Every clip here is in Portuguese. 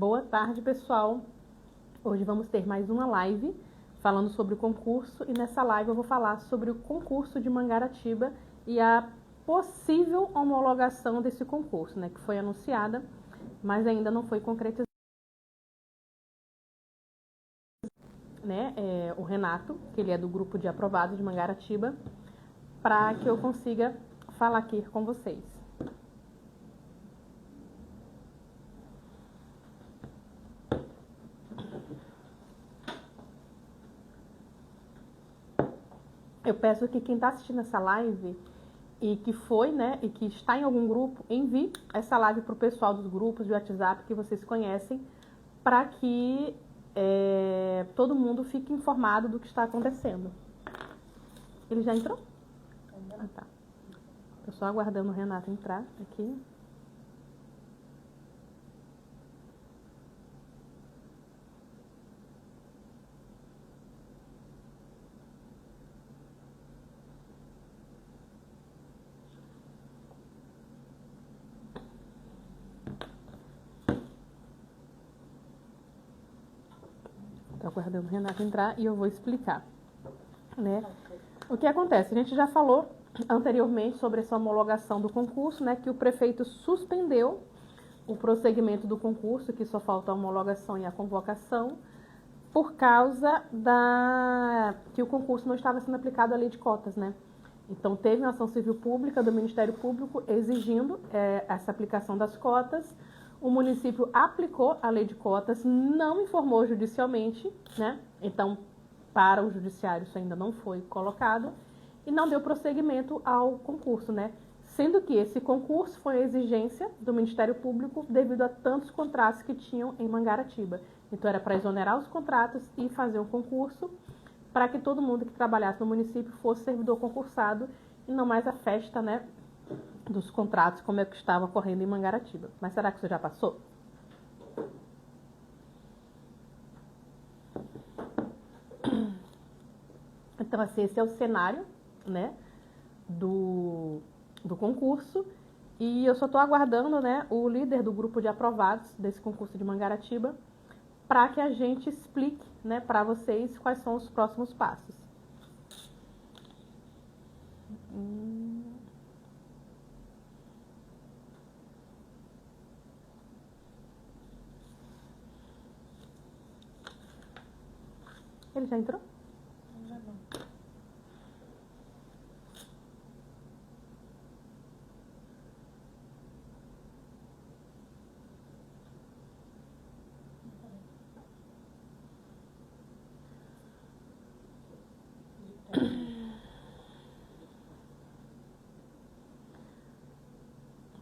Boa tarde, pessoal. Hoje vamos ter mais uma live falando sobre o concurso e nessa live eu vou falar sobre o concurso de Mangaratiba e a possível homologação desse concurso, né, que foi anunciada, mas ainda não foi concretizada, né, o Renato, que ele é do grupo de aprovados de Mangaratiba, para que eu consiga falar aqui com vocês. Eu peço que quem está assistindo essa live e que foi, né, e que está em algum grupo, envie essa live para o pessoal dos grupos de WhatsApp que vocês conhecem, para que todo mundo fique informado do que está acontecendo. Ele já entrou? Ah, tá. Estou só aguardando o Renato entrar aqui. Estou aguardando o Renato entrar e eu vou explicar, né? O que acontece? A gente já falou anteriormente sobre essa homologação do concurso, né? Que o prefeito suspendeu o prosseguimento do concurso, que só falta a homologação e a convocação, por causa que o concurso não estava sendo aplicado à lei de cotas, né? Então, teve uma ação civil pública do Ministério Público exigindo essa aplicação das cotas. O município aplicou a lei de cotas, não informou judicialmente, né? Então, para o judiciário isso ainda não foi colocado e não deu prosseguimento ao concurso, né? Sendo que esse concurso foi a exigência do Ministério Público devido a tantos contratos que tinham em Mangaratiba. Então, era para exonerar os contratos e fazer um concurso para que todo mundo que trabalhasse no município fosse servidor concursado e não mais a festa, né, dos contratos, como é que estava ocorrendo em Mangaratiba. Mas será que isso já passou? Então, assim, esse é o cenário, né, do concurso. E eu só estou aguardando, né, o líder do grupo de aprovados desse concurso de Mangaratiba para que a gente explique, né, para vocês quais são os próximos passos. Ele já entrou? Já não.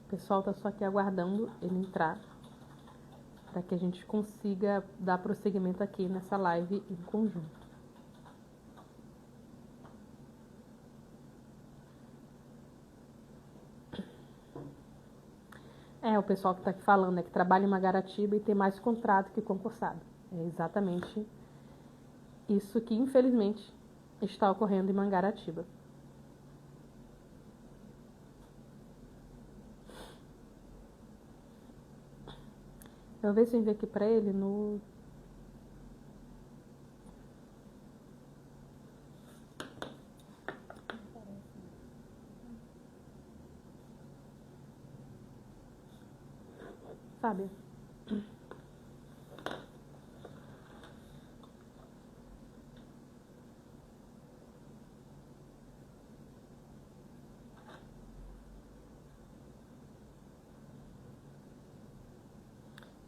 O pessoal está só aqui aguardando ele entrar para que a gente consiga dar prosseguimento aqui nessa live em conjunto. O pessoal que está aqui falando é que trabalha em Mangaratiba e tem mais contrato que concursado. É exatamente isso que, infelizmente, está ocorrendo em Mangaratiba. Eu vou ver se eu envio aqui para ele no... Sabe?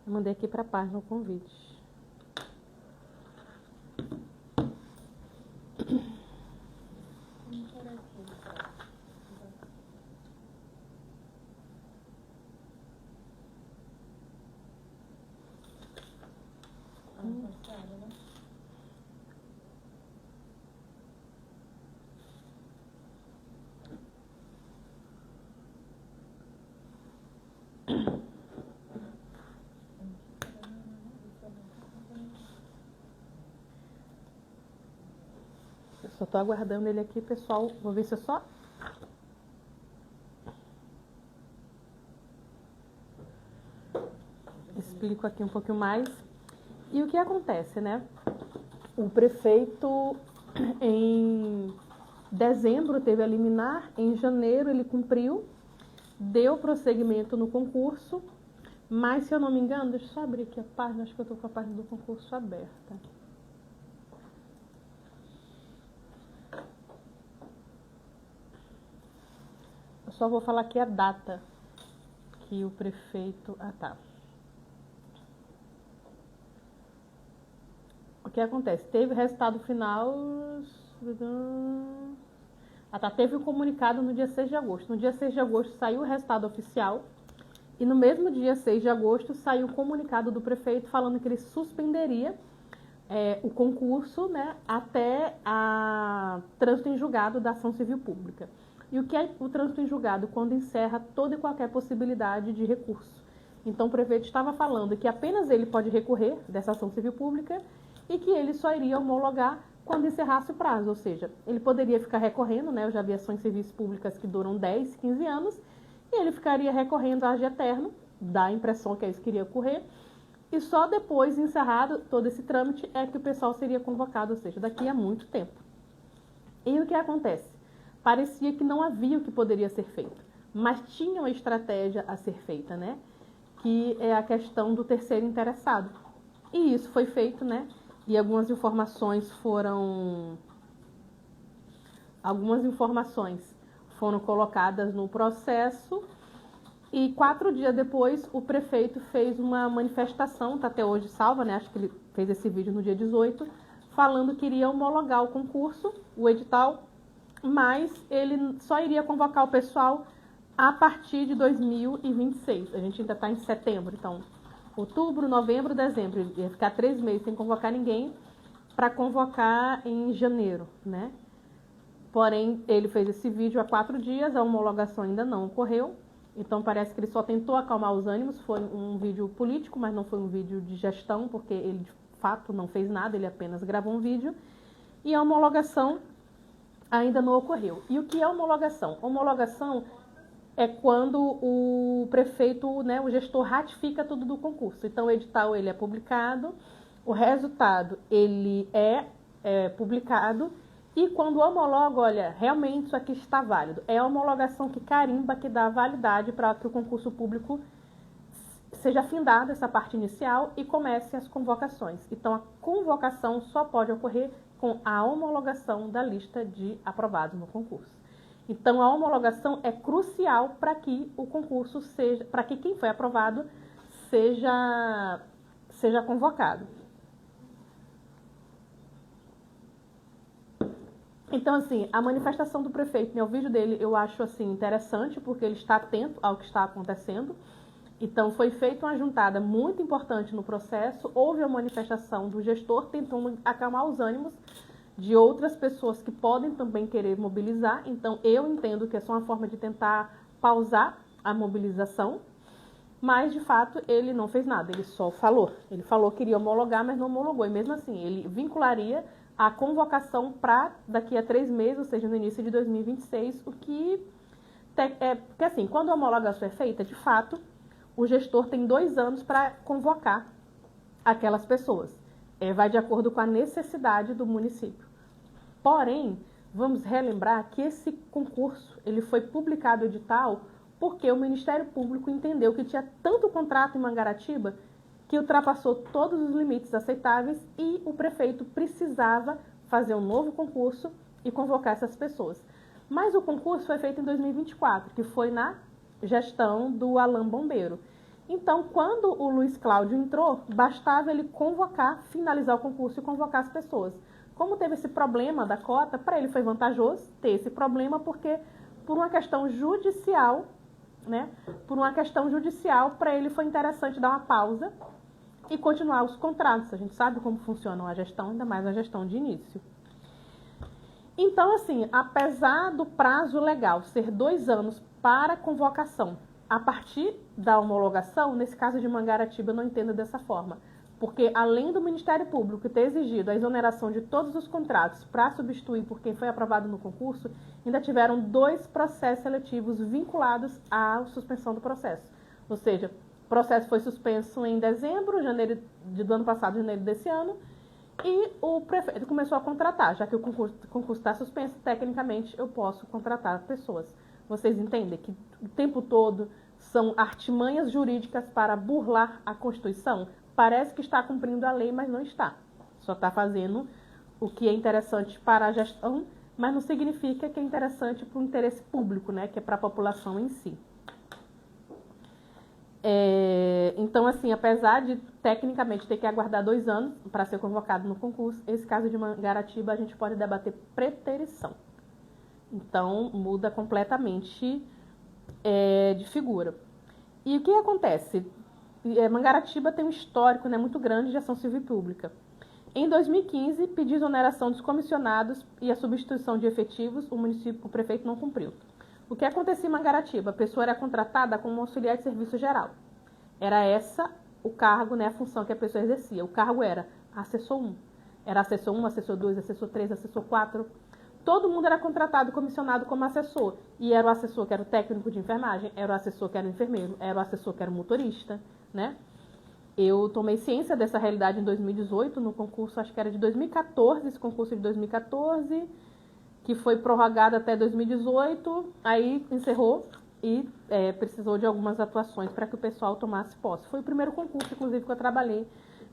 Eu mandei aqui para a página o convite. Eu só tô aguardando ele aqui, pessoal. Vou ver se eu só... explico aqui um pouquinho mais. E o que acontece, né? O prefeito, em dezembro, teve a liminar, em janeiro ele cumpriu, deu prosseguimento no concurso, mas, se eu não me engano, deixa eu só abrir aqui a página, acho que eu estou com a página do concurso aberta. Eu só vou falar aqui a data que o prefeito... Ah, tá. O que acontece? Teve resultado final... Ah, tá. Teve o comunicado no dia 6 de agosto. No dia 6 de agosto saiu o resultado oficial. E no mesmo dia 6 de agosto saiu o comunicado do prefeito falando que ele suspenderia o concurso, né, até a trânsito em julgado da ação civil pública. E o que é o trânsito em julgado? Quando encerra toda e qualquer possibilidade de recurso. Então o prefeito estava falando que apenas ele pode recorrer dessa ação civil pública e que ele só iria homologar quando encerrasse o prazo. Ou seja, ele poderia ficar recorrendo, né, eu já vi ações civis públicas que duram 10, 15 anos, e ele ficaria recorrendo a eterno, dá a impressão que é isso que iria ocorrer, e só depois, encerrado todo esse trâmite, é que o pessoal seria convocado, ou seja, daqui a muito tempo. E o que acontece? Parecia que não havia o que poderia ser feito, mas tinha uma estratégia a ser feita, né? Que é a questão do terceiro interessado. E isso foi feito, né? E algumas informações foram colocadas no processo. E 4 dias depois, o prefeito fez uma manifestação, está até hoje salva, né? Acho que ele fez esse vídeo no dia 18, falando que iria homologar o concurso, o edital, mas ele só iria convocar o pessoal a partir de 2026. A gente ainda está em setembro, então outubro, novembro, dezembro. Ele ia ficar 3 meses sem convocar ninguém para convocar em janeiro, né? Porém, ele fez esse vídeo há 4 dias, a homologação ainda não ocorreu. Então parece que ele só tentou acalmar os ânimos, foi um vídeo político, mas não foi um vídeo de gestão, porque ele de fato não fez nada, ele apenas gravou um vídeo. E a homologação ainda não ocorreu. E o que é homologação? Homologação é quando o prefeito, né, o gestor ratifica tudo do concurso. Então o edital ele é publicado, o resultado ele é publicado, e quando homologa, olha, realmente isso aqui está válido. É a homologação que carimba, que dá validade para que o concurso público seja findada essa parte inicial e comece as convocações. Então a convocação só pode ocorrer com a homologação da lista de aprovados no concurso. Então a homologação é crucial para que o concurso seja, para que quem foi aprovado seja convocado. Então, assim, a manifestação do prefeito, né, o vídeo dele, eu acho, assim, interessante, porque ele está atento ao que está acontecendo. Então, foi feita uma juntada muito importante no processo, houve a manifestação do gestor tentando acalmar os ânimos de outras pessoas que podem também querer mobilizar. Então, eu entendo que é só uma forma de tentar pausar a mobilização, mas, de fato, ele não fez nada, ele só falou. Ele falou que iria homologar, mas não homologou. E mesmo assim, ele vincularia a convocação para daqui a 3 meses, ou seja, no início de 2026, o que porque assim, quando a homologação é feita, de fato, o gestor tem 2 anos para convocar aquelas pessoas. Vai de acordo com a necessidade do município. Porém, vamos relembrar que esse concurso, ele foi publicado edital porque o Ministério Público entendeu que tinha tanto contrato em Mangaratiba que ultrapassou todos os limites aceitáveis e o prefeito precisava fazer um novo concurso e convocar essas pessoas. Mas o concurso foi feito em 2024, que foi na gestão do Alain Bombeiro. Então, quando o Luiz Cláudio entrou, bastava ele convocar, finalizar o concurso e convocar as pessoas. Como teve esse problema da cota, para ele foi vantajoso ter esse problema, porque por uma questão judicial, né, para ele foi interessante dar uma pausa e continuar os contratos. A gente sabe como funciona a gestão, ainda mais a gestão de início. Então, assim, apesar do prazo legal ser 2 anos para convocação, a partir da homologação, nesse caso de Mangaratiba, eu não entendo dessa forma. Porque, além do Ministério Público ter exigido a exoneração de todos os contratos para substituir por quem foi aprovado no concurso, ainda tiveram 2 processos seletivos vinculados à suspensão do processo. Ou seja, processo foi suspenso em dezembro, janeiro do ano passado, janeiro desse ano, e o prefeito começou a contratar, já que o concurso está suspenso, tecnicamente eu posso contratar pessoas. Vocês entendem que o tempo todo são artimanhas jurídicas para burlar a Constituição? Parece que está cumprindo a lei, mas não está. Só está fazendo o que é interessante para a gestão, mas não significa que é interessante para o interesse público, né, que é para a população em si. Então, assim, apesar de tecnicamente ter que aguardar 2 anos para ser convocado no concurso, esse caso de Mangaratiba a gente pode debater preterição. Então, muda completamente de figura. E o que acontece? Mangaratiba tem um histórico, né, muito grande de ação civil pública. Em 2015, pediu exoneração dos comissionados e a substituição de efetivos, o prefeito não cumpriu. O que acontecia em Mangaratiba? A pessoa era contratada como auxiliar de serviço geral. Era essa o cargo, né, a função que a pessoa exercia. O cargo era assessor 1. Era assessor 1, assessor 2, assessor 3, assessor 4. Todo mundo era contratado, comissionado como assessor. E era o assessor que era o técnico de enfermagem, era o assessor que era o enfermeiro, era o assessor que era o motorista, né? Eu tomei ciência dessa realidade em 2018, no concurso, acho que era de 2014, esse concurso de 2014, que foi prorrogado até 2018, aí encerrou e precisou de algumas atuações para que o pessoal tomasse posse. Foi o primeiro concurso, inclusive, que eu trabalhei,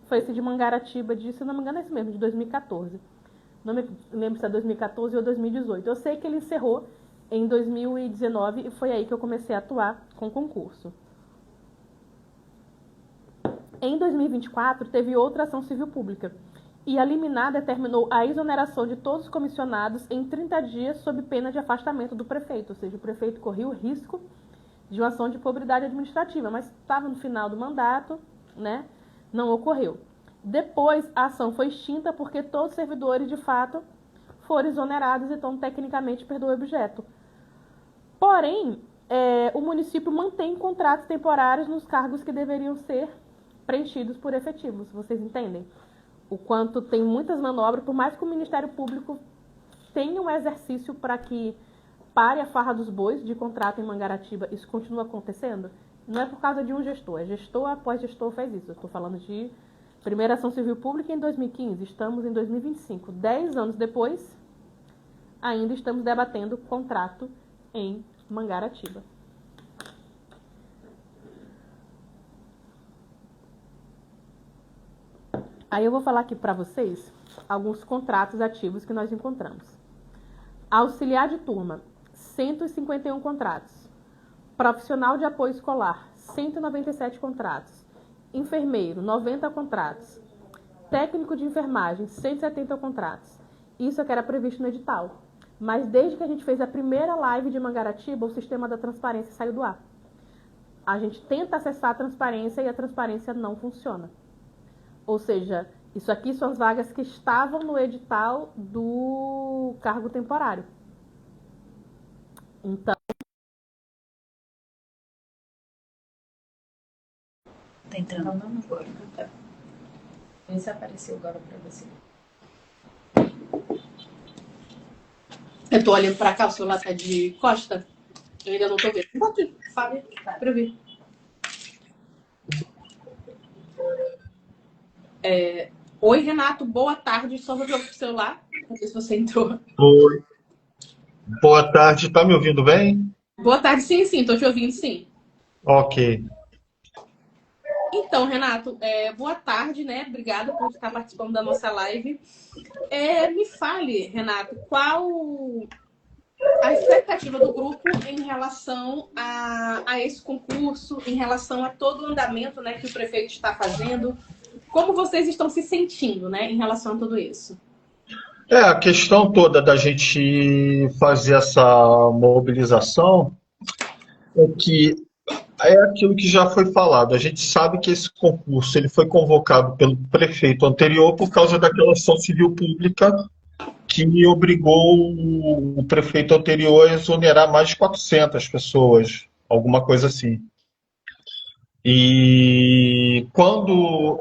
foi esse de Mangaratiba, se não me engano é esse mesmo, de 2014. Não me lembro se é 2014 ou 2018. Eu sei que ele encerrou em 2019 e foi aí que eu comecei a atuar com concurso. Em 2024, teve outra ação civil pública e a liminar determinou a exoneração de todos os comissionados em 30 dias sob pena de afastamento do prefeito, ou seja, o prefeito corria o risco de uma ação de improbidade administrativa, mas estava no final do mandato, né? Não ocorreu. Depois, a ação foi extinta porque todos os servidores, de fato, foram exonerados, então, tecnicamente, perdoou o objeto. Porém, o município mantém contratos temporários nos cargos que deveriam ser preenchidos por efetivos. Vocês entendem? O quanto tem muitas manobras, por mais que o Ministério Público tenha um exercício para que pare a farra dos bois de contrato em Mangaratiba, isso continua acontecendo? Não é por causa de um gestor, gestor após gestor faz isso. Eu estou falando de primeira ação civil pública em 2015, estamos em 2025. 10 anos depois, ainda estamos debatendo contrato em Mangaratiba. Aí eu vou falar aqui para vocês alguns contratos ativos que nós encontramos. Auxiliar de turma, 151 contratos. Profissional de apoio escolar, 197 contratos. Enfermeiro, 90 contratos. Técnico de enfermagem, 170 contratos. Isso é que era previsto no edital. Mas desde que a gente fez a primeira live de Mangaratiba, o sistema da transparência saiu do ar. A gente tenta acessar a transparência e a transparência não funciona. Ou seja, isso aqui são as vagas que estavam no edital do cargo temporário. Então... Tá entrando agora. Tá. Vê se apareceu agora pra você. Eu tô olhando pra cá, o celular tá de costa. Eu ainda não tô vendo. Pode falar pra eu ver. Oi, Renato, boa tarde. Só vou ver o celular. Não sei se você entrou. Oi, boa tarde, tá me ouvindo bem? Boa tarde, sim, tô te ouvindo, sim. Ok. Então, Renato, boa tarde, né? Obrigada por estar participando da nossa live. Me fale, Renato, qual a expectativa do grupo em relação a esse concurso, em relação a todo o andamento, né, que o prefeito está fazendo? Como vocês estão se sentindo, né, em relação a tudo isso? A questão toda da gente fazer essa mobilização é que é aquilo que já foi falado. A gente sabe que esse concurso ele foi convocado pelo prefeito anterior por causa daquela ação civil pública que obrigou o prefeito anterior a exonerar mais de 400 pessoas, alguma coisa assim. E quando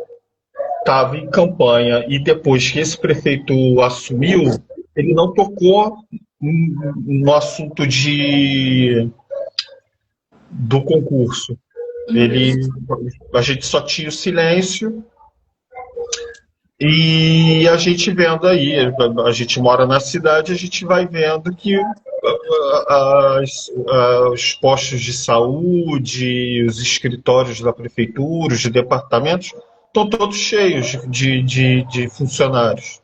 estava em campanha e depois que esse prefeito assumiu, ele não tocou no assunto do concurso. A gente só tinha o silêncio e a gente vendo aí, a gente mora na cidade, a gente vai vendo que os postos de saúde, os escritórios da prefeitura, os departamentos, estão todos cheios de funcionários,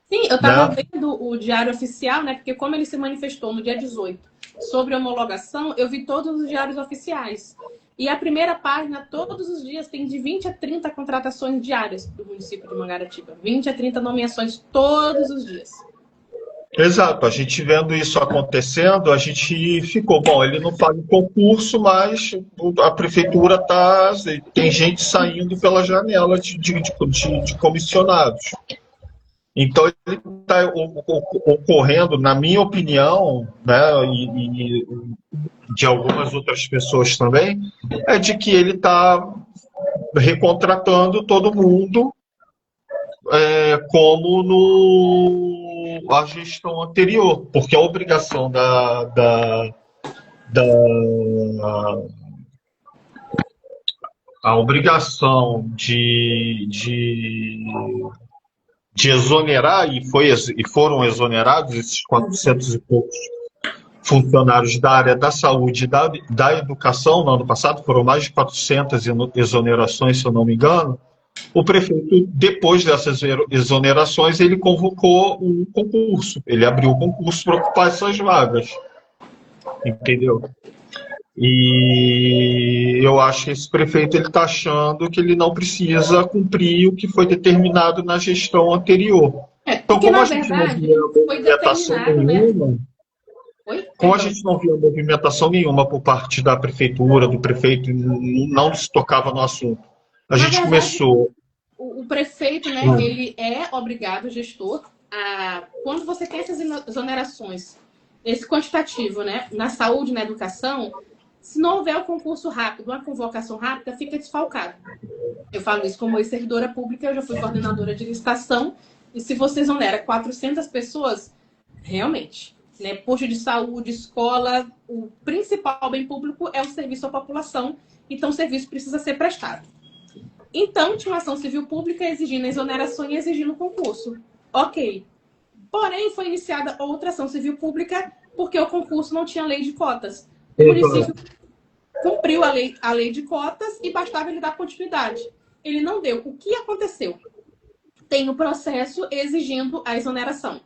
Sim, eu estava né? vendo o Diário Oficial, né? Porque como ele se manifestou no dia 18 sobre homologação, eu vi todos os diários oficiais. E a primeira página, todos os dias, tem de 20 a 30 contratações diárias do município de Mangaratiba. 20 a 30 nomeações todos os dias. Exato, a gente vendo isso acontecendo, a gente ficou, bom, ele não paga o concurso, mas a prefeitura tem gente saindo pela janela de comissionados. Então, ele está ocorrendo, na minha opinião, né, e de algumas outras pessoas também, é de que ele está recontratando todo mundo, como a gestão anterior, porque a obrigação da a obrigação de exonerar, e foram exonerados esses 400 e poucos funcionários da área da saúde e da educação. No ano passado foram mais de 400 exonerações, se eu não me engano. O prefeito, depois dessas exonerações, ele convocou um concurso. Ele abriu o concurso para ocupar essas vagas. Entendeu? E eu acho que esse prefeito está achando que ele não precisa cumprir o que foi determinado na gestão anterior. Então, Porque, como na a gente não verdade, via foi movimentação determinado, né? nenhuma, Oi? como a Perdão. gente não via movimentação nenhuma por parte da prefeitura, do prefeito, não se tocava no assunto. A Na gente verdade, começou. o prefeito, né, ele é obrigado, o gestor, quando você tem essas exonerações, esse quantitativo, né, na saúde, na educação, se não houver o concurso rápido, uma convocação rápida, fica desfalcado. Eu falo isso como ex-servidora pública, eu já fui coordenadora de licitação, e se você exonera 400 pessoas, realmente, né, posto de saúde, escola, o principal bem público é o serviço à população, então o serviço precisa ser prestado. Então, tinha uma ação civil pública exigindo a exoneração e exigindo o concurso. Ok. Porém, foi iniciada outra ação civil pública porque o concurso não tinha lei de cotas. O município cumpriu a lei de cotas e bastava ele dar continuidade. Ele não deu. O que aconteceu? Tem o processo exigindo a exoneração.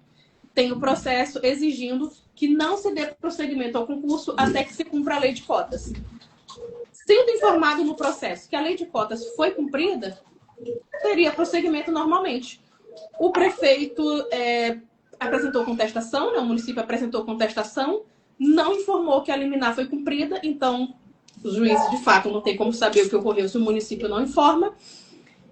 Tem o processo exigindo que não se dê prosseguimento ao concurso até que se cumpra a lei de cotas. Sendo informado no processo que a lei de cotas foi cumprida, teria prosseguimento normalmente. O prefeito apresentou contestação, né? O município apresentou contestação, não informou que a liminar foi cumprida, então os juízes, de fato, não tem como saber o que ocorreu se o município não informa.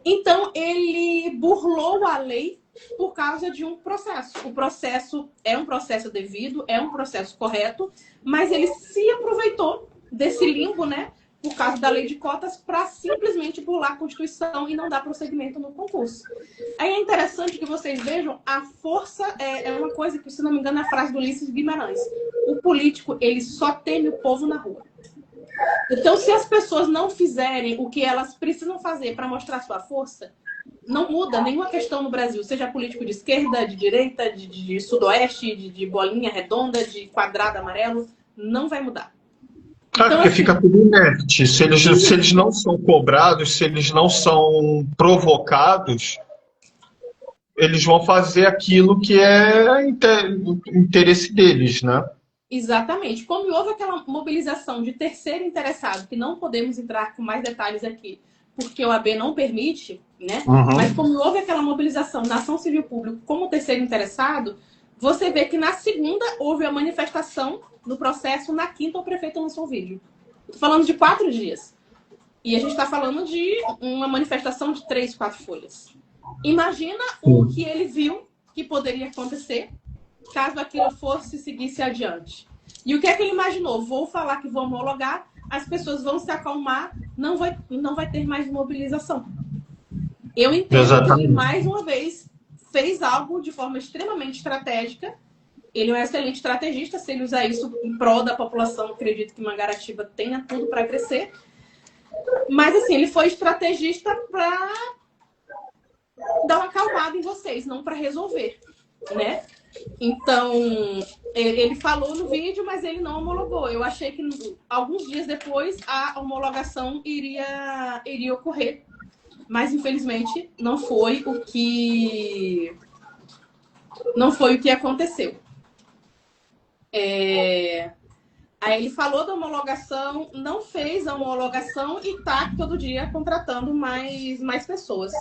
Então, ele burlou a lei por causa de um processo. O processo é um processo devido, é um processo correto, mas ele se aproveitou desse limbo, né, por causa da lei de cotas, para simplesmente burlar a Constituição e não dar prosseguimento no concurso. Aí é interessante que vocês vejam, a força é uma coisa que, se não me engano, é a frase do Ulisses Guimarães. O político, ele só teme o povo na rua. Então, se as pessoas não fizerem o que elas precisam fazer para mostrar sua força, não muda nenhuma questão no Brasil, seja político de esquerda, de direita, de sudoeste, de bolinha redonda, de quadrado amarelo, não vai mudar. Então, Porque assim, fica tudo inerte. Se eles não são cobrados, se eles não são provocados, eles vão fazer aquilo que é interesse deles, né? exatamente. Como houve aquela mobilização de terceiro interessado, que não podemos entrar com mais detalhes aqui, porque o AB não permite, né? Uhum. Mas como houve aquela mobilização da ação civil pública como terceiro interessado, você vê que na segunda houve a manifestação no processo, na quinta o prefeito lançou um vídeo. Estou falando de 4 dias. E a gente está falando de uma manifestação de 3, 4 folhas. Imagina o que ele viu que poderia acontecer caso aquilo fosse seguisse adiante. E o que é que ele imaginou? Vou falar que vou homologar, as pessoas vão se acalmar, não vai ter mais mobilização. Eu entendo Exatamente. que ele, mais uma vez, fez algo de forma extremamente estratégica. Ele é um excelente estrategista, se ele usar isso em prol da população, acredito que Mangaratiba tenha tudo para crescer. Mas, assim, ele foi estrategista para dar uma acalmada em vocês, não para resolver, né? Então, ele falou no vídeo, mas ele não homologou. Eu achei que alguns dias depois a homologação iria ocorrer. Mas, infelizmente, não foi o que aconteceu. Aí ele falou da homologação, não fez a homologação e está todo dia contratando mais pessoas.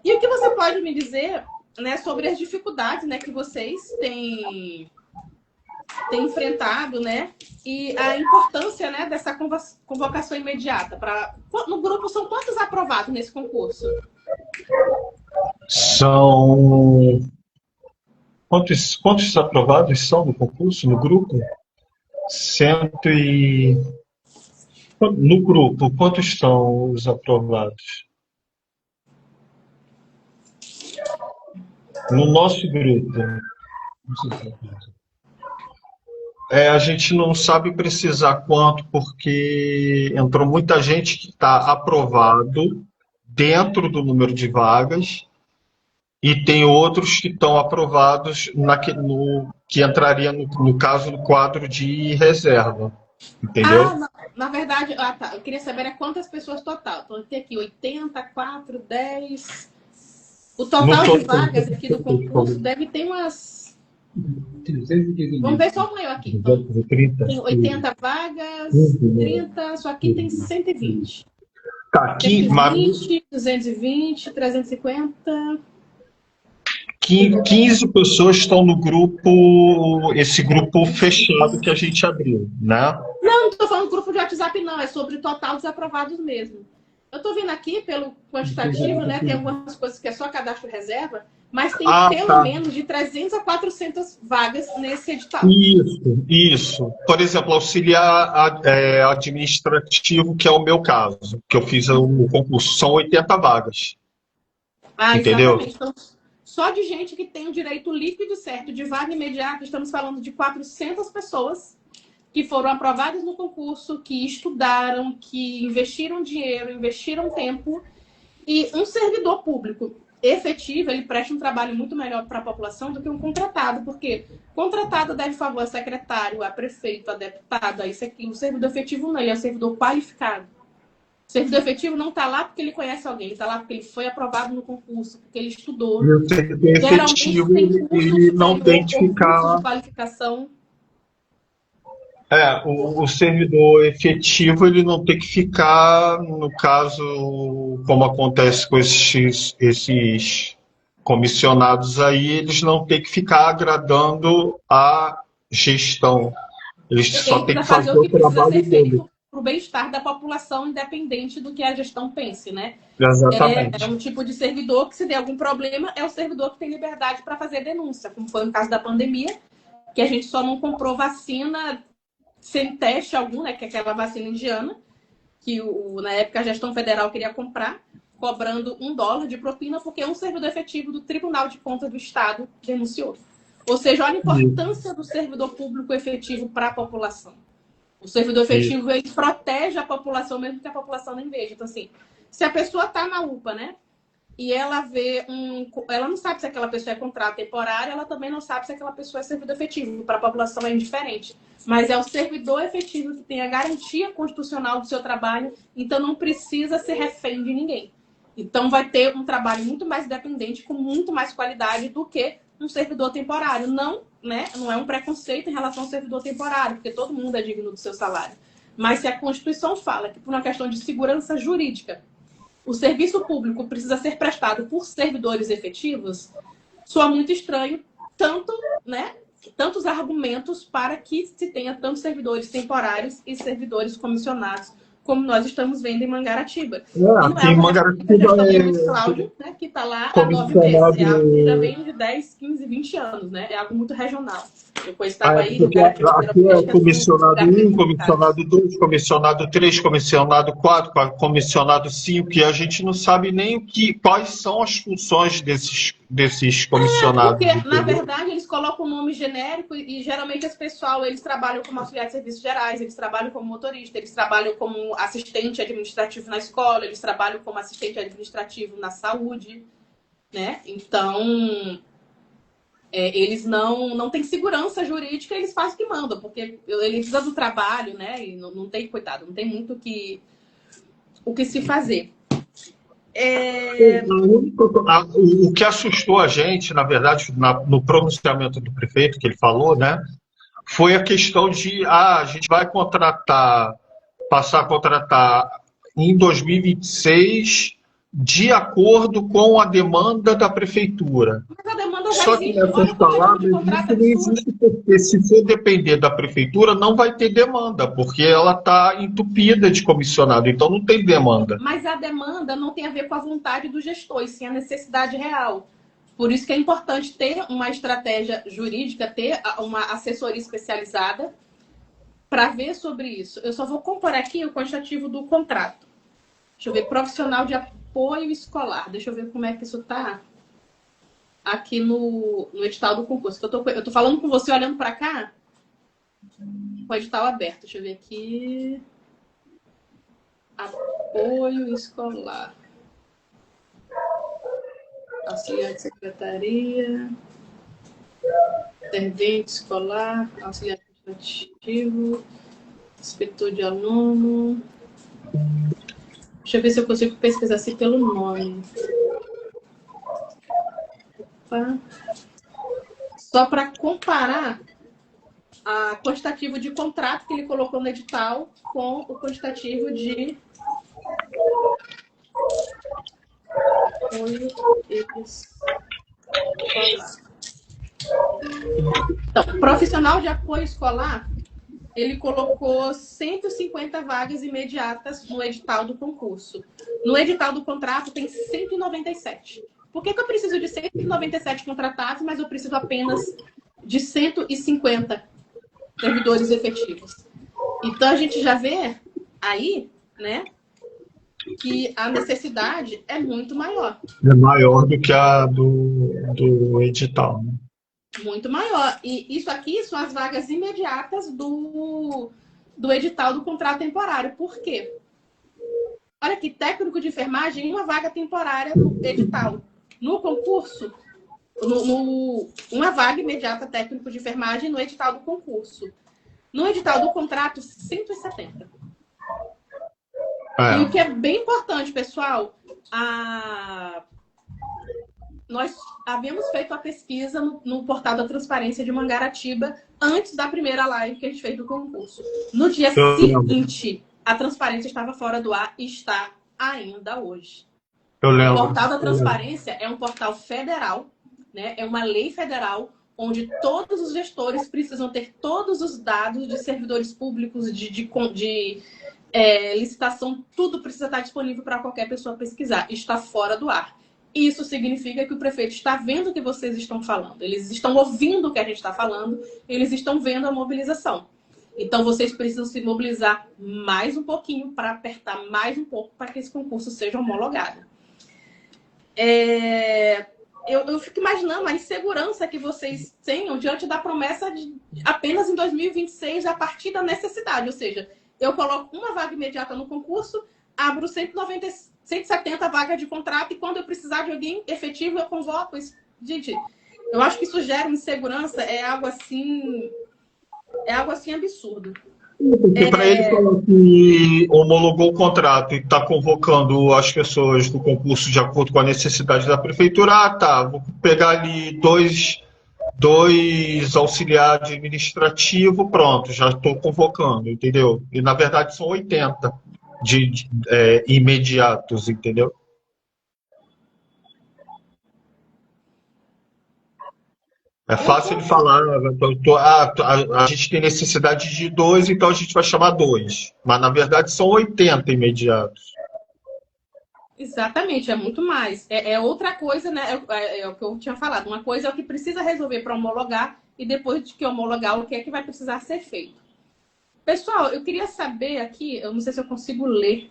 E o que você pode me dizer, né, sobre as dificuldades, né, que vocês têm enfrentado, né, e a importância, né, dessa convocação imediata? No grupo, são quantos aprovados nesse concurso? São... Quantos aprovados são no concurso, no grupo? No grupo, quantos são os aprovados? No nosso grupo, a gente não sabe precisar quanto, porque entrou muita gente que está aprovado dentro do número de vagas e tem outros que estão aprovados que entraria, no caso, no quadro de reserva. Entendeu? Na verdade, tá. Eu queria saber quantas pessoas total. Então, tem aqui 84, 10... O total de vagas aqui do concurso deve ter umas... Vamos ver só o maior aqui. Então, tem 80 vagas, 30, só aqui tem 120. Tá, aqui, 120, 220, 350... 15 pessoas estão no grupo, esse grupo fechado que a gente abriu, né? Não estou falando do grupo de WhatsApp, não. É sobre o total dos aprovados mesmo. Eu estou vendo aqui pelo quantitativo, né? Tem algumas coisas que é só cadastro reserva, mas tem pelo menos de 300 a 400 vagas nesse edital. Isso. Por exemplo, auxiliar administrativo, que é o meu caso, que eu fiz o concurso, são 80 vagas. Entendeu? Exatamente. Então, só de gente que tem o direito líquido certo de vaga imediata, estamos falando de 400 pessoas que foram aprovadas no concurso, que estudaram, que investiram dinheiro, investiram tempo. E um servidor público efetivo, ele presta um trabalho muito melhor para a população do que um contratado, porque contratado deve favor a secretário, a prefeito, a deputado, a isso aqui. O servidor efetivo não, ele é um servidor qualificado. O servidor efetivo não está lá porque ele conhece alguém, ele está lá porque ele foi aprovado no concurso, porque ele estudou. O servidor efetivo, ele não tem que ficar... de qualificação. O servidor efetivo, ele não tem que ficar, no caso, como acontece com esses comissionados aí, eles não têm que ficar agradando a gestão. Eles só têm que fazer o trabalho dele. Para o bem-estar da população, independente do que a gestão pense, né? Exatamente. É um tipo de servidor que, se der algum problema, é o servidor que tem liberdade para fazer denúncia, como foi no caso da pandemia, que a gente só não comprou vacina sem teste algum, né? Que é aquela vacina indiana, que na época a gestão federal queria comprar, cobrando $1 de propina, porque um servidor efetivo do Tribunal de Contas do Estado denunciou. Ou seja, olha a importância do servidor público efetivo para a população. O servidor efetivo, ele protege a população, mesmo que a população nem veja. Então, assim, se a pessoa está na UPA, né? E ela vê ela não sabe se aquela pessoa é contrato temporário, ela também não sabe se aquela pessoa é servidor efetivo. Para a população é indiferente. Mas é o servidor efetivo que tem a garantia constitucional do seu trabalho, então não precisa ser refém de ninguém. Então vai ter um trabalho muito mais independente, com muito mais qualidade do que um servidor temporário. Não, né? Não é um preconceito em relação ao servidor temporário, porque todo mundo é digno do seu salário. Mas se a Constituição fala que, por uma questão de segurança jurídica, o serviço público precisa ser prestado por servidores efetivos, soa muito estranho tantos argumentos para que se tenha tantos servidores temporários e servidores comissionados, como nós estamos vendo em Mangaratiba. Aqui em Mangaratiba Cláudio, né, que está lá há 9 meses. É algo que já vem de 10, 15, 20 anos, né? É algo muito regional. Depois estava aí... Aqui é comissionado 1, comissionado 2, comissionado 3, comissionado 4, comissionado 5, e a gente não sabe nem quais são as funções desses comissionados. Porque, na verdade, eles colocam um nome genérico e geralmente esse pessoal, eles trabalham como auxiliar de serviços gerais, eles trabalham como motorista, eles trabalham como assistente administrativo na escola, eles trabalham como assistente administrativo na saúde, né? Então, eles não têm segurança jurídica, eles fazem o que mandam, porque ele precisa do trabalho, né? E não tem, coitado, não tem muito o que se fazer. O que assustou a gente, na verdade, no pronunciamento do prefeito, que ele falou, né, foi a questão de a gente vai passar a contratar em 2026 de acordo com a demanda da prefeitura. Mas a demanda já Só existe. que nessas palavras, isso não existe, porque se for depender da prefeitura, não vai ter demanda, porque ela está entupida de comissionado, então não tem demanda. Mas a demanda não tem a ver com a vontade do gestor, e sim a necessidade real. Por isso que é importante ter uma estratégia jurídica, ter uma assessoria especializada para ver sobre isso. Eu só vou comparar aqui o quantitativo do contrato. Deixa eu ver, profissional de apoio escolar. Deixa eu ver como é que isso está aqui no edital do concurso. Eu tô falando com você olhando para cá, com o edital aberto. Deixa eu ver aqui. Apoio escolar. Auxiliar de secretaria. Servente escolar. Auxiliar administrativo. Inspetor de aluno. Deixa eu ver se eu consigo pesquisar assim pelo nome. Opa. Só para comparar a quantitativo de contrato que ele colocou no edital com o quantitativo de apoio escolar. Então, profissional de apoio escolar, ele colocou 150 vagas imediatas no edital do concurso. No edital do contrato tem 197. Por que eu preciso de 197 contratados, mas eu preciso apenas de 150 servidores efetivos? Então, a gente já vê aí, né, que a necessidade é muito maior. É maior do que a do edital, né? Muito maior. E isso aqui são as vagas imediatas do edital do contrato temporário. Por quê? Olha aqui, técnico de enfermagem, uma vaga temporária no edital. No concurso, uma vaga imediata técnico de enfermagem no edital do concurso. No edital do contrato, 170. E o que é bem importante, pessoal, nós havíamos feito a pesquisa no portal da Transparência de Mangaratiba antes da primeira live que a gente fez do concurso. No dia seguinte, a Transparência estava fora do ar e está ainda hoje. Eu lembro. O portal da Transparência é um portal federal, né? É uma lei federal onde todos os gestores precisam ter todos os dados de servidores públicos, de licitação, tudo precisa estar disponível para qualquer pessoa pesquisar. Está fora do ar. Isso significa que o prefeito está vendo o que vocês estão falando. Eles estão ouvindo o que a gente está falando. Eles estão vendo a mobilização. Então, vocês precisam se mobilizar mais um pouquinho para apertar mais um pouco para que esse concurso seja homologado. Eu fico imaginando a insegurança que vocês tenham diante da promessa de apenas em 2026, a partir da necessidade. Ou seja, eu coloco uma vaga imediata no concurso, abro 170 vagas de contrato e quando eu precisar de alguém efetivo, eu convoco. Gente, eu acho que isso gera insegurança, é algo assim absurdo. Porque para ele falar que homologou o contrato e está convocando as pessoas do concurso de acordo com a necessidade da prefeitura, vou pegar ali dois auxiliares administrativos, pronto, já estou convocando, entendeu? E na verdade são 80 imediatos, entendeu? É fácil ele falar, a gente tem necessidade de 2, então a gente vai chamar 2. Mas, na verdade, são 80 imediatos. Exatamente, é muito mais. É outra coisa, né? É o que eu tinha falado. Uma coisa é o que precisa resolver para homologar e depois de que homologar, o que é que vai precisar ser feito. Pessoal, eu queria saber aqui, eu não sei se eu consigo ler.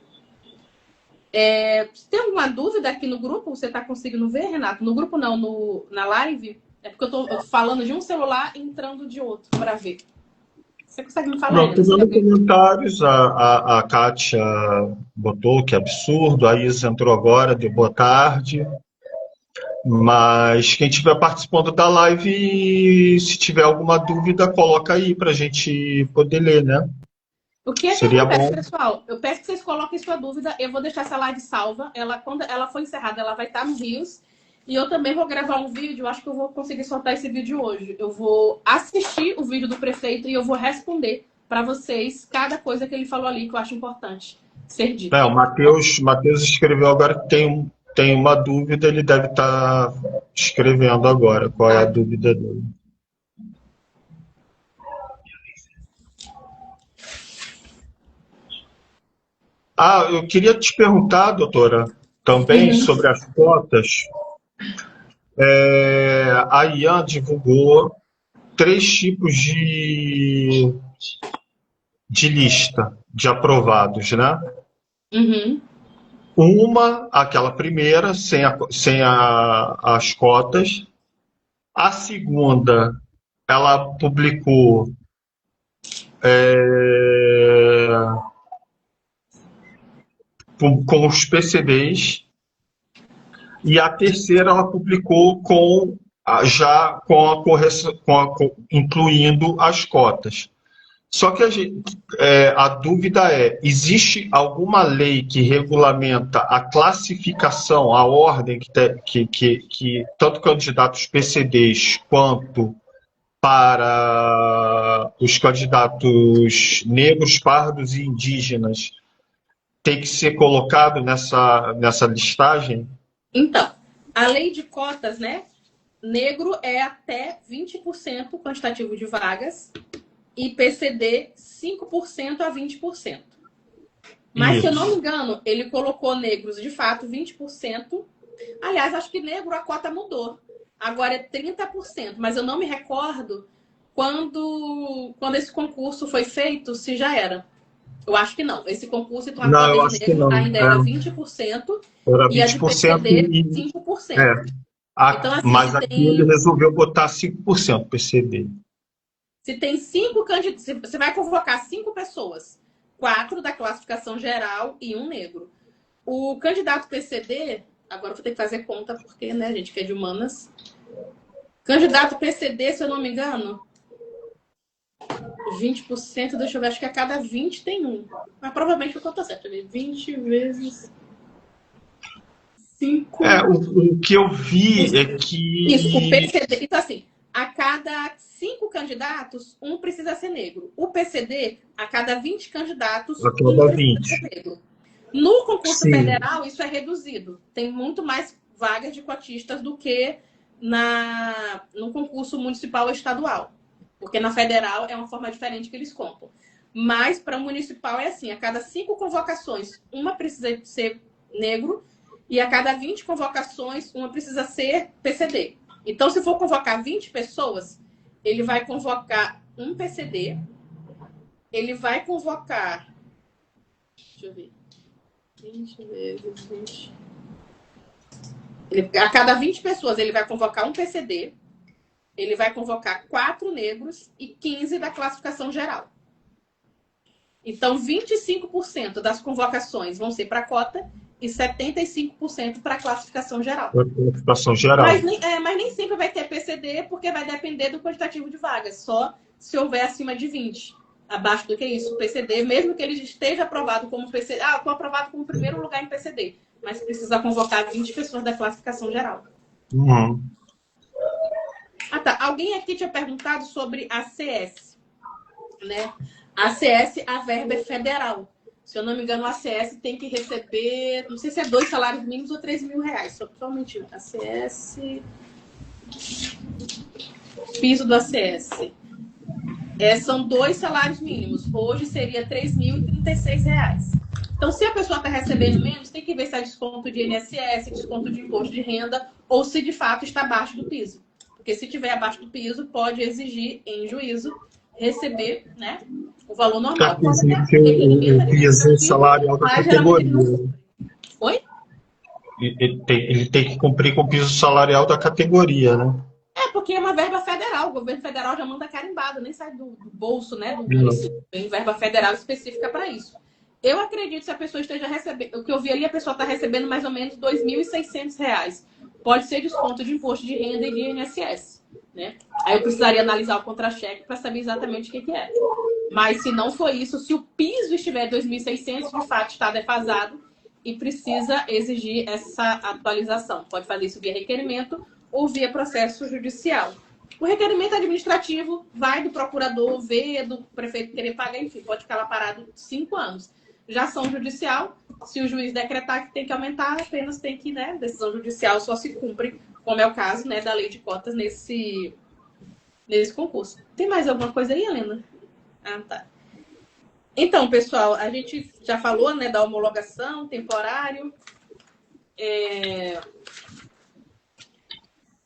Se tem alguma dúvida aqui no grupo, você está conseguindo ver, Renato? No grupo não, na live? É porque eu tô falando de um celular e entrando de outro para ver. Você consegue me falar, Não, Helena? tô Se tem vendo alguém... comentários, a Kátia botou que absurdo, a Isa entrou agora, deu boa tarde. Mas quem estiver participando da live, se tiver alguma dúvida, coloca aí para a gente poder ler, né? O que é que Seria acontece, bom. pessoal? Eu peço que vocês coloquem sua dúvida. Eu vou deixar essa live salva. Quando ela for encerrada, ela vai estar no Rios. E eu também vou gravar um vídeo. Acho que eu vou conseguir soltar esse vídeo hoje. Eu vou assistir o vídeo do prefeito e eu vou responder para vocês cada coisa que ele falou ali que eu acho importante ser dito. O Matheus escreveu agora que tem uma dúvida, ele deve estar escrevendo agora. Qual é a dúvida dele? Eu queria te perguntar, doutora, também sobre as cotas. A Ian divulgou 3 tipos de lista de aprovados, né? Uhum. Uma, aquela primeira, sem as cotas. A segunda, ela publicou com os PCDs. E a terceira, ela publicou já com a correção, incluindo as cotas. Só que a dúvida existe alguma lei que regulamenta a classificação, a ordem que tanto candidatos PCDs quanto para os candidatos negros, pardos e indígenas tem que ser colocado nessa listagem? Então, a lei de cotas, né? Negro é até 20% quantitativo de vagas e PCD 5% a 20%. Mas, se eu não me engano, ele colocou negros, de fato, 20%. Aliás, acho que negro a cota mudou. Agora é 30%, mas eu não me recordo quando esse concurso foi feito, se já era. Eu acho que não. Esse concurso, então, a cota de negro ainda era 20% era e a de 20% PCD 5%. Então, assim, mas aqui ele resolveu botar 5% PCD. Se tem 5 candidatos, você vai convocar 5 pessoas, 4 da classificação geral e 1 negro. O candidato PCD, agora eu vou ter que fazer conta porque, né, a gente que é de humanas. Candidato PCD, se eu não me engano, 20%, deixa eu ver, acho que a cada 20 tem um. Mas provavelmente eu conto certo. 20 vezes 5. O que eu vi é que... Isso, o PCD. Então, assim, a cada 5 candidatos, um precisa ser negro. O PCD, a cada 20 candidatos, um precisa ser negro. No concurso federal, isso é reduzido. Tem muito mais vagas de cotistas do que no concurso municipal ou estadual. Porque na federal é uma forma diferente que eles contam. Mas para o municipal é assim, a cada 5 convocações, uma precisa ser negro e a cada 20 convocações, uma precisa ser PCD. Então, se for convocar 20 pessoas, ele vai convocar um PCD, ele vai convocar... Deixa eu ver. 20 vezes 20... a cada 20 pessoas, ele vai convocar um PCD, ele vai convocar 4 negros e 15 da classificação geral. Então, 25% das convocações vão ser para a cota e 75% para a classificação geral. Classificação geral. Mas nem sempre vai ter PCD, porque vai depender do quantitativo de vagas. Só se houver acima de 20. Abaixo do que isso, o PCD, mesmo que ele esteja aprovado como PCD... estou aprovado como primeiro lugar em PCD. Mas precisa convocar 20 pessoas da classificação geral. Uhum. Tá. Alguém aqui tinha perguntado sobre a CS, né? A CS, a verba é federal. Se eu não me engano, a CS tem que receber, não sei se é 2 salários mínimos ou 3 mil reais. Só totalmente. A CS... Piso do ACS. São 2 salários mínimos. Hoje seria R$ 3.036. Então, se a pessoa está recebendo menos, tem que ver se é desconto de INSS, desconto de imposto de renda, ou se de fato está abaixo do piso. Porque se estiver abaixo do piso, pode exigir em juízo receber, né, o valor normal. O piso salarial da categoria. Oi? ele tem que cumprir com o piso salarial da categoria, né? É, porque é uma verba federal. O governo federal já manda carimbado, nem sai do bolso, né, do município. Tem verba federal específica para isso. Eu acredito que se a pessoa esteja recebendo... O que eu vi ali, a pessoa está recebendo mais ou menos R$ 2.600. Pode ser desconto de imposto de renda e de INSS, né? Aí eu precisaria analisar o contra-cheque para saber exatamente o que é. Mas se não for isso, se o piso estiver 2.600, de fato está defasado e precisa exigir essa atualização. Pode fazer isso via requerimento ou via processo judicial. O requerimento administrativo vai do procurador, vê do prefeito querer pagar, enfim, pode ficar lá parado 5 anos. Já ação judicial, se o juiz decretar que tem que aumentar, apenas tem que, né, decisão judicial só se cumpre, como é o caso, né, da lei de cotas nesse concurso. Tem mais alguma coisa aí, Helena? Ah, tá. Então, pessoal, a gente já falou, né, da homologação, temporário,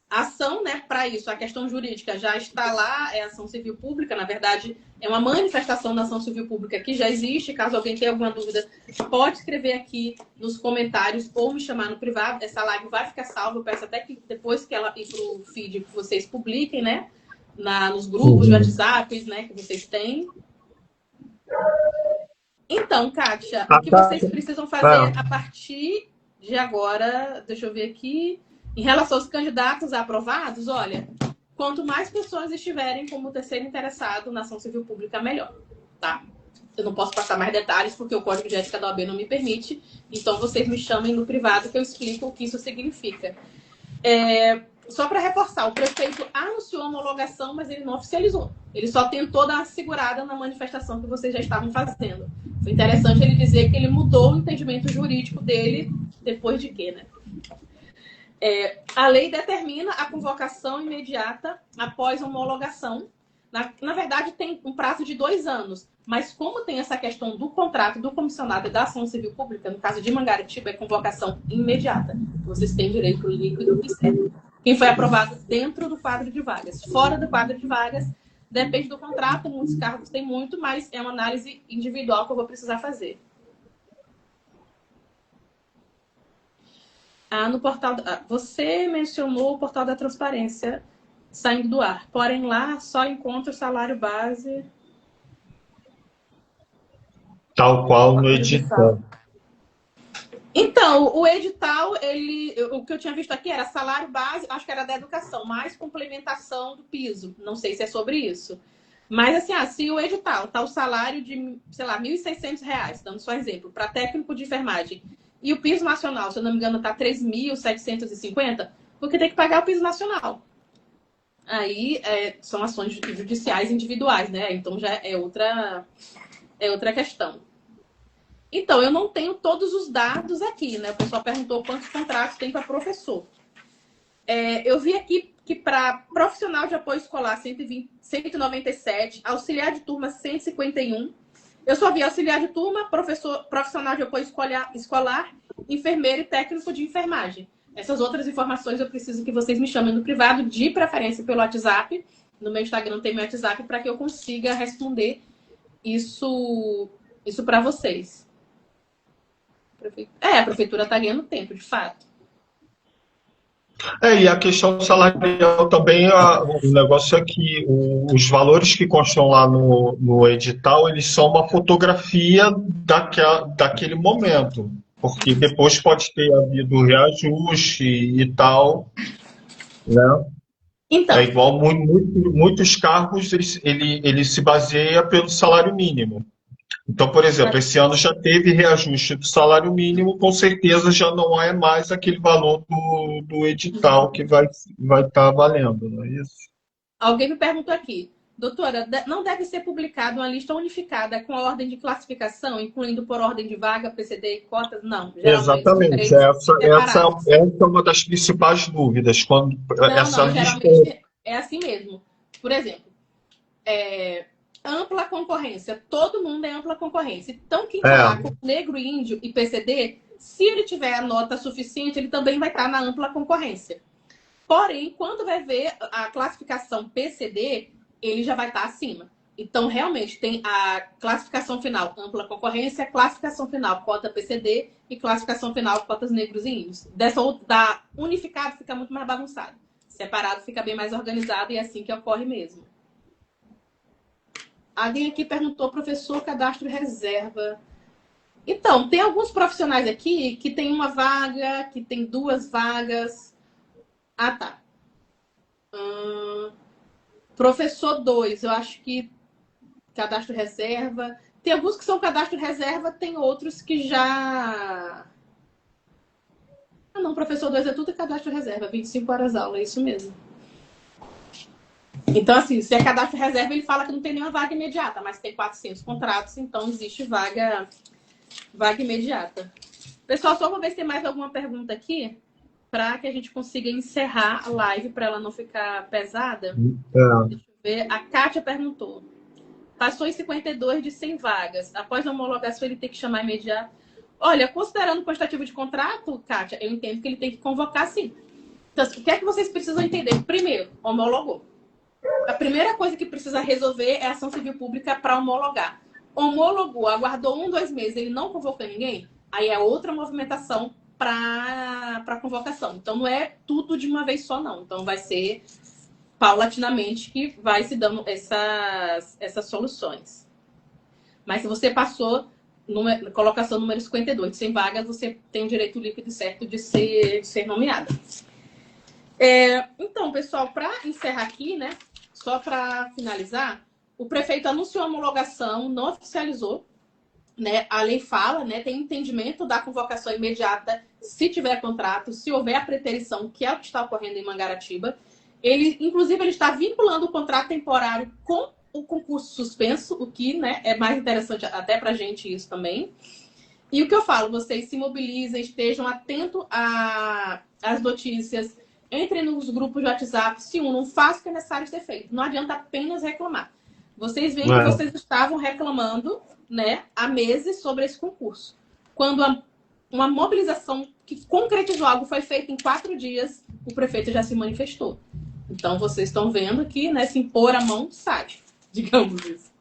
ação, né, para isso, a questão jurídica já está lá, é ação civil pública, na verdade, é uma manifestação da ação civil pública que já existe. Caso alguém tenha alguma dúvida, pode escrever aqui nos comentários ou me chamar no privado. Essa live vai ficar salva, eu peço até que depois que ela ir para o feed, que vocês publiquem, né, nos grupos de WhatsApp, né, que vocês têm. Então, Kátia, o que vocês precisam fazer a partir de agora, deixa eu ver aqui, em relação aos candidatos aprovados, olha, quanto mais pessoas estiverem como terceiro interessado na ação civil pública, melhor, tá? Eu não posso passar mais detalhes porque o Código de Ética da OAB não me permite, então vocês me chamem no privado que eu explico o que isso significa. Só para reforçar, o prefeito anunciou a homologação, mas ele não oficializou. Ele só tentou dar uma segurada na manifestação que vocês já estavam fazendo. Foi interessante ele dizer que ele mudou o entendimento jurídico dele depois de quê, né? A lei determina a convocação imediata após a homologação. Na verdade, tem um prazo de 2 anos. Mas como tem essa questão do contrato do comissionado e da ação civil pública, no caso de Mangaratiba, é convocação imediata. Vocês têm direito líquido e certo. Quem foi aprovado dentro do quadro de vagas. Fora do quadro de vagas, depende do contrato, muitos cargos têm muito, mas é uma análise individual que eu vou precisar fazer. No portal... você mencionou o portal da transparência saindo do ar. Porém, lá só encontra o salário base... Tal qual no edital. Então, o edital, o que eu tinha visto aqui era salário base, acho que era da educação, mais complementação do piso. Não sei se é sobre isso. Mas, assim, se o edital tá o salário de, sei lá, R$ 1.600, dando só exemplo, para técnico de enfermagem, e o piso nacional, se eu não me engano, tá 3.750, porque tem que pagar o piso nacional. Aí são ações judiciais individuais, né? Então já é outra questão. Então, eu não tenho todos os dados aqui, né? O pessoal perguntou quantos contratos tem para professor. Eu vi aqui que para profissional de apoio escolar, 197, auxiliar de turma, 151. Eu só vi auxiliar de turma, profissional de apoio escolar, enfermeiro e técnico de enfermagem. Essas outras informações eu preciso que vocês me chamem no privado, de preferência pelo WhatsApp. No meu Instagram tem meu WhatsApp para que eu consiga responder isso para vocês. A prefeitura está ganhando tempo, de fato. E a questão salarial também, o negócio é que os valores que constam lá no edital, eles são uma fotografia daquele momento, porque depois pode ter havido reajuste e tal, né? Então, É igual muitos cargos, ele se baseia pelo salário mínimo. Então, por exemplo, esse ano já teve reajuste do salário mínimo, com certeza já não é mais aquele valor do edital que vai estar valendo, não é isso? Alguém me perguntou aqui, doutora, não deve ser publicada uma lista unificada com a ordem de classificação, incluindo por ordem de vaga, PCD e cotas? Não. Exatamente. Essa é uma das principais dúvidas. Quando essa lista... geralmente é assim mesmo. Por exemplo, ampla concorrência. Todo mundo é ampla concorrência. Então, quem está lá com negro, índio e PCD, se ele tiver a nota suficiente, ele também vai estar na ampla concorrência. Porém, quando vai ver a classificação PCD, ele já vai estar acima. Então, realmente, tem a classificação final ampla concorrência, classificação final cota PCD e classificação final cotas negros e índios. Da unificado fica muito mais bagunçado. Separado fica bem mais organizado e é assim que ocorre mesmo. Alguém aqui perguntou, professor, cadastro reserva. Então, tem alguns profissionais aqui que tem uma vaga, que tem 2 vagas. Ah, tá. Professor 2, eu acho que cadastro reserva. Tem alguns que são cadastro reserva, tem outros que já... Ah, não, professor 2 é tudo cadastro reserva, 25 horas aula, é isso mesmo. Então, assim, se é cadastro reserva, ele fala que não tem nenhuma vaga imediata, mas tem 400 contratos, então existe vaga imediata. Pessoal, só vou ver se tem mais alguma pergunta aqui, para que a gente consiga encerrar a live, para ela não ficar pesada. Deixa eu ver. A Kátia perguntou. Passou em 52 de 100 vagas. Após a homologação, ele tem que chamar imediato. Olha, considerando o quantitativo de contrato, Kátia, eu entendo que ele tem que convocar sim. Então, o que é que vocês precisam entender? Primeiro, homologou. A primeira coisa que precisa resolver é a ação civil pública para homologar. Homologou, aguardou 1, 2 meses, ele não convocou ninguém, aí é outra movimentação para convocação. Então, não é tudo de uma vez só, não. Então, vai ser paulatinamente que vai se dando essas soluções. Mas se você passou, colocação número 52, sem vagas, você tem o direito líquido e certo de ser nomeada. Então, pessoal, para encerrar aqui, né, só para finalizar, o prefeito anunciou a homologação, não oficializou, né, a lei fala, né, tem entendimento da convocação imediata se tiver contrato, se houver a preterição, que é o que está ocorrendo em Mangaratiba. Inclusive, ele está vinculando o contrato temporário com o concurso suspenso, o que, né, é mais interessante até para a gente isso também. E o que eu falo, vocês se mobilizem, estejam atentos às notícias, entrem nos grupos de WhatsApp, se unam, façam o que é necessário ser feito. Não adianta apenas reclamar. Vocês veem que vocês estavam reclamando, né, há meses sobre esse concurso. Quando uma mobilização que concretizou algo foi feita em 4 dias, o prefeito já se manifestou. Então, vocês estão vendo que, né, se impor a mão, sai, digamos isso.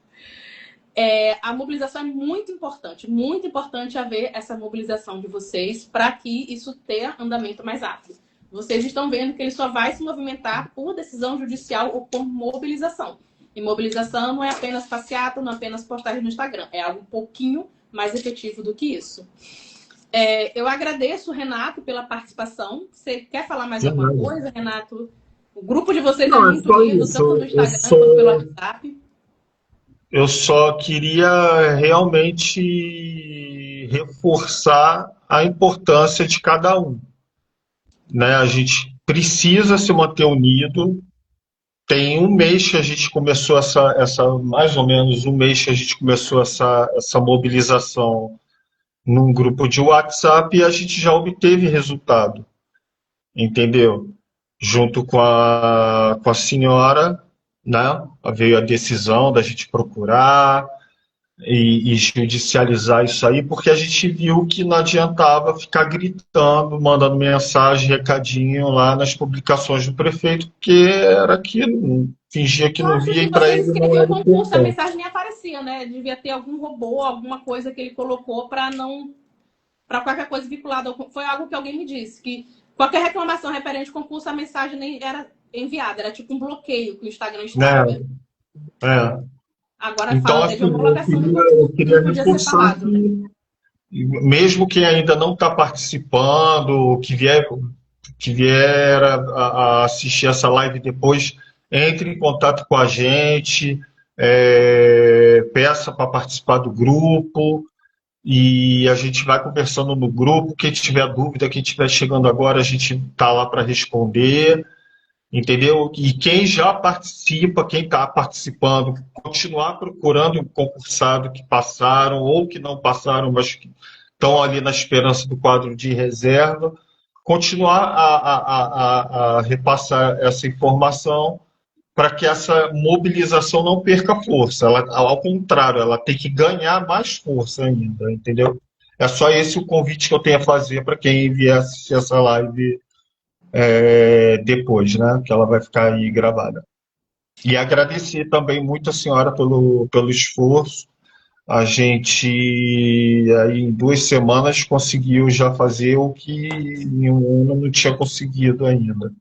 A mobilização é muito importante haver essa mobilização de vocês para que isso tenha andamento mais rápido. Vocês estão vendo que ele só vai se movimentar por decisão judicial ou por mobilização. E mobilização não é apenas passeata, não é apenas postagem no Instagram. É algo um pouquinho mais efetivo do que isso. Eu agradeço, Renato, pela participação. Você quer falar mais alguma coisa, Renato? O grupo de vocês é muito lindo, tanto no Instagram quanto pelo WhatsApp. Eu só queria realmente reforçar a importância de cada um, né? A gente precisa se manter unido. Tem um mês que a gente começou mais ou menos um mês que a gente começou essa mobilização num grupo de WhatsApp e a gente já obteve resultado, entendeu? Junto com a senhora, né? Veio a decisão da gente procurar e judicializar isso aí, porque a gente viu que não adiantava ficar gritando, mandando mensagem, recadinho lá nas publicações do prefeito, porque era aquilo, fingia que não via e para ele não era concurso, a mensagem nem aparecia, né? Devia ter algum robô, alguma coisa que ele colocou para qualquer coisa vinculada. Foi algo que alguém me disse, que qualquer reclamação referente ao concurso, a mensagem nem era enviada, era tipo um bloqueio que o Instagram estava. Agora então, fala de homologação do eu queria podia ser reforçar falado. que, mesmo quem ainda não está participando, que vier a assistir essa live depois, entre em contato com a gente, peça para participar do grupo, e a gente vai conversando no grupo. Quem tiver dúvida, quem estiver chegando agora, a gente está lá para responder. Entendeu? E quem já participa, quem está participando, continuar procurando o concursado que passaram ou que não passaram, mas que estão ali na esperança do quadro de reserva, continuar a repassar essa informação para que essa mobilização não perca força. Ao contrário, ela tem que ganhar mais força ainda, entendeu? É só esse o convite que eu tenho a fazer para quem vier assistir essa live depois, né? Que ela vai ficar aí gravada. E agradecer também muito a senhora pelo esforço. A gente, aí, em 2 semanas, conseguiu já fazer o que em um ano não tinha conseguido ainda.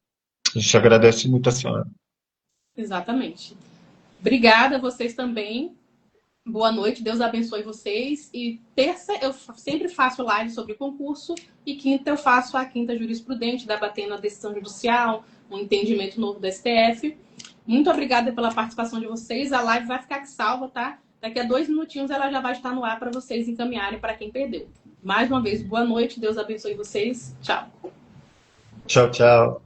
A gente agradece muito a senhora. Exatamente. Obrigada a vocês também. Boa noite, Deus abençoe vocês. E terça eu sempre faço live sobre concurso e quinta eu faço a quinta jurisprudente, debatendo a decisão judicial, um entendimento novo do STF. Muito obrigada pela participação de vocês. A live vai ficar aqui salva, tá? Daqui a 2 minutinhos ela já vai estar no ar para vocês encaminharem para quem perdeu. Mais uma vez, boa noite, Deus abençoe vocês. Tchau. Tchau, tchau.